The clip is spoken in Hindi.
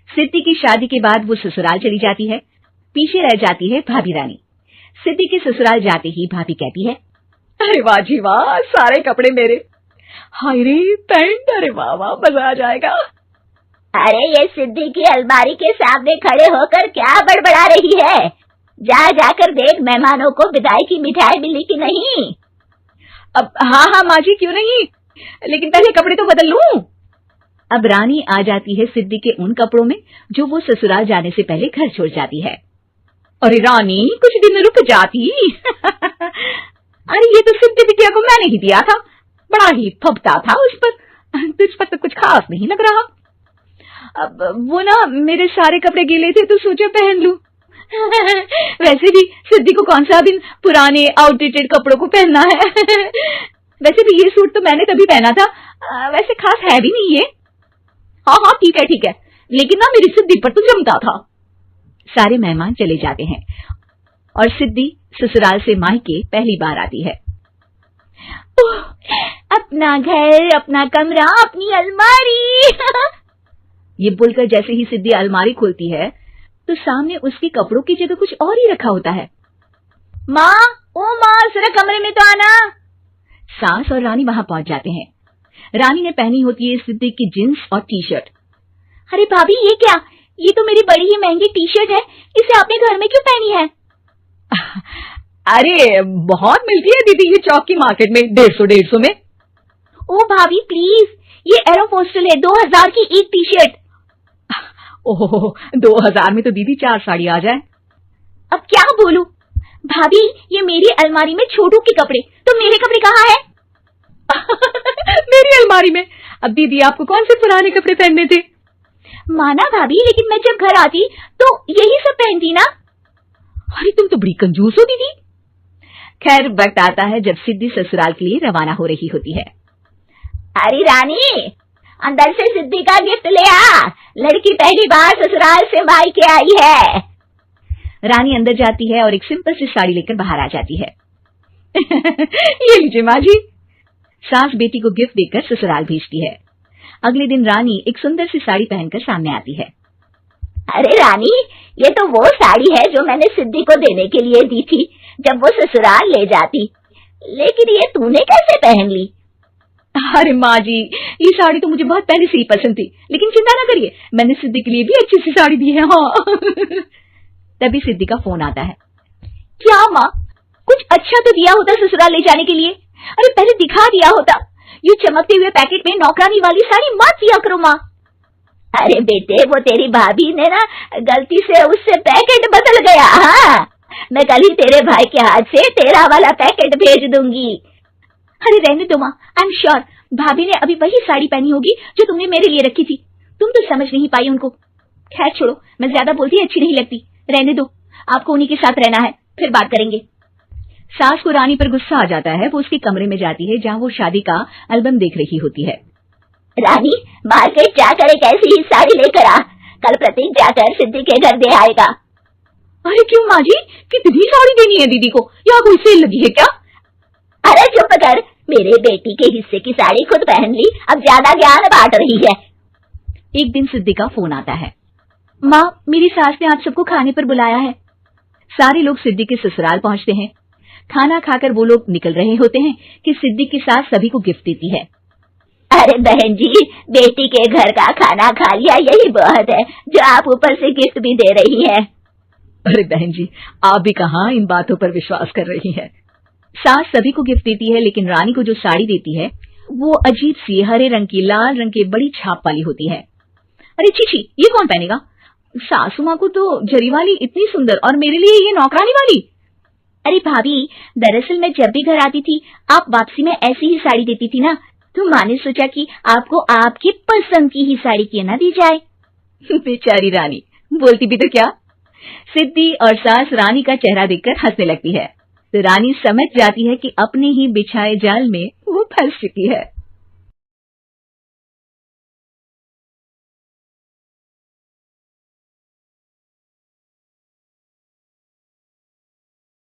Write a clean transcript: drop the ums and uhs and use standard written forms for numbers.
सिद्धि की शादी के बाद वो ससुराल चली जाती है। पीछे रह जाती है भाभी रानी। सिद्धि के ससुराल जाते ही भाभी कहती है, अरे वाह जी वाह, सारे कपड़े मेरे। हाय रे पैंट, अरे वाह वाह, मजा आ जाएगा। अरे ये सिद्धि की अलमारी के सामने खड़े होकर क्या बड़बड़ा रही है? जाकर देख मेहमानों को विदाई की मिठाई मिली कि नहीं। अब हाँ माँ जी, क्यों नहीं, लेकिन पहले कपड़े तो बदल लूं। अब रानी आ जाती है सिद्धि के उन कपड़ों में जो वो ससुराल जाने से पहले घर छोड़ जाती है। अरे रानी, कुछ दिन रुक जाती। अरे ये तो सिद्धि बिटिया को मैंने ही दिया था, बड़ा ही फबता था उस पर, तुझ पर तो कुछ खास नहीं लग रहा। अब वो ना मेरे सारे कपड़े गीले थे तो सोचा पहन लूं। वैसे भी सिद्धि को कौन सा दिन पुराने आउटडेटेड कपड़ों को पहनना है। वैसे भी ये सूट तो मैंने तभी पहना था, वैसे खास है भी नहीं ये। हाँ ठीक है, लेकिन ना मेरी सिद्धि पर तो जमता था। सारे मेहमान चले जाते हैं और सिद्धि ससुराल से मायके पहली बार आती है। अपना घर, अपना कमरा, अपनी अलमारी। ये बोलकर जैसे ही सिद्धि अलमारी खोलती है तो सामने उसके कपड़ों की जगह कुछ और ही रखा होता है। माँ, ओ माँ, जरा कमरे में तो आना। सास और रानी वहां पहुंच जाते हैं। रानी ने पहनी होती है सिद्धि की जींस और टी शर्ट। अरे भाभी, ये क्या? ये तो मेरी बड़ी ही महंगी टी शर्ट है, इसे आपने घर में क्यों पहनी है? अरे बहुत मिलती है दीदी ये चौक की मार्केट में, 150 में। ओ भाभी प्लीज, ये एरोपोस्टल है, 2000 की एक टी शर्ट। ओह, 2000 में तो दीदी 4 साड़ी आ जाए। अब क्या बोलूं? भाभी, ये मेरी अलमारी में छोटू के कपड़े, तो मेरे कपड़े कहाँ हैं? मेरी अलमारी में? अब दीदी आपको कौन से पुराने कपड़े पहनने थे? माना भाभी, लेकिन मैं जब घर आती तो यही सब पहनती ना। अरे तुम तो बड़ी कंजूस हो दीदी। खैर वक्त आता है जब सिद्धि ससुराल के लिए रवाना हो रही होती है। अरे रानी, अंदर से सिद्धि का गिफ्ट ले आ, लड़की पहली बार ससुराल से मायके आई है। रानी अंदर जाती है और एक सिंपल सी साड़ी लेकर बाहर आ जाती है। ये लीजिए माँ जी। सास बेटी को गिफ्ट देकर ससुराल भेजती है। अगले दिन रानी एक सुंदर सी साड़ी पहनकर सामने आती है। अरे रानी, ये तो वो साड़ी है जो मैंने सिद्धि को देने के लिए दी थी जब वो ससुराल ले जाती, लेकिन ये तूने कैसे पहन ली? अरे माँ जी, ये साड़ी तो मुझे बहुत पहले से ही पसंद थी, लेकिन चिंता ना करिए, मैंने सिद्धि के लिए भी अच्छी सी साड़ी दी है। हाँ। तभी सिद्धि का फोन आता है। क्या माँ, कुछ अच्छा तो दिया होता ससुराल ले जाने के लिए। अरे पहले दिखा दिया होता। ये चमकते हुए पैकेट में नौकरानी वाली साड़ी मत दिया करो माँ। अरे बेटे, वो तेरी भाभी ने ना गलती से उससे पैकेट बदल गया। हाँ, मैं कल ही तेरे भाई के हाथ से तेरा वाला पैकेट भेज दूंगी। अरे रहने दो माँ, आई एम श्योर भाभी ने अभी वही साड़ी पहनी होगी जो तुमने मेरे लिए रखी थी। तुम तो समझ नहीं पाई उनको। खैर छोड़ो, मैं ज्यादा बोलती अच्छी नहीं लगती, रहने दो, आपको उन्हीं के साथ रहना है, फिर बात करेंगे। सास को रानी पर गुस्सा आ जाता है। वो उसके कमरे में जाती है जहाँ वो शादी का एल्बम देख रही होती है। रानी, मार्केट जाकर एक ऐसी ही साड़ी लेकर आ, कल प्रतीक जाकर सिद्धि के घर दे आएगा। अरे क्यों माँ जी, कितनी साड़ी देनी है दीदी को, या कोई सेल लगी है क्या? अरे चुप कर, मेरे बेटी के हिस्से की साड़ी खुद पहन ली, अब ज्यादा ज्ञान बांट रही है। एक दिन सिद्धि का फोन आता है। माँ, मेरी सास ने आप सबको खाने पर बुलाया है। सारे लोग सिद्धि के ससुराल पहुंचते हैं। खाना खाकर वो लोग निकल रहे होते हैं कि सिद्धि की सास सभी को गिफ्ट देती है। अरे बहन जी, बेटी के घर का खाना खा लिया, यही बहुत है जो आप ऊपर से गिफ्ट भी दे रही है। अरे बहन जी, आप भी कहाँ इन बातों पर विश्वास कर रही हैं। सास सभी को गिफ्ट देती है, लेकिन रानी को जो साड़ी देती है वो अजीब सी हरे रंग की, लाल रंग की बड़ी छाप वाली होती है। अरे चीची, ये कौन पहनेगा? सासू माँ को तो जरी वाली इतनी सुंदर, और मेरे लिए ये नौकरानी वाली। अरे भाभी, दरअसल मैं जब भी घर आती थी आप वापसी में ऐसी ही साड़ी देती थी ना, तो माँ ने सोचा कि आपको आपकी पसंद की ही साड़ी क्यों ना दी जाए। बेचारी रानी, बोलती भी तो क्या। सिद्धि और सास रानी का चेहरा देखकर हंसने लगती है, तो रानी समझ जाती है कि अपने ही बिछाए जाल में वो फंस चुकी है।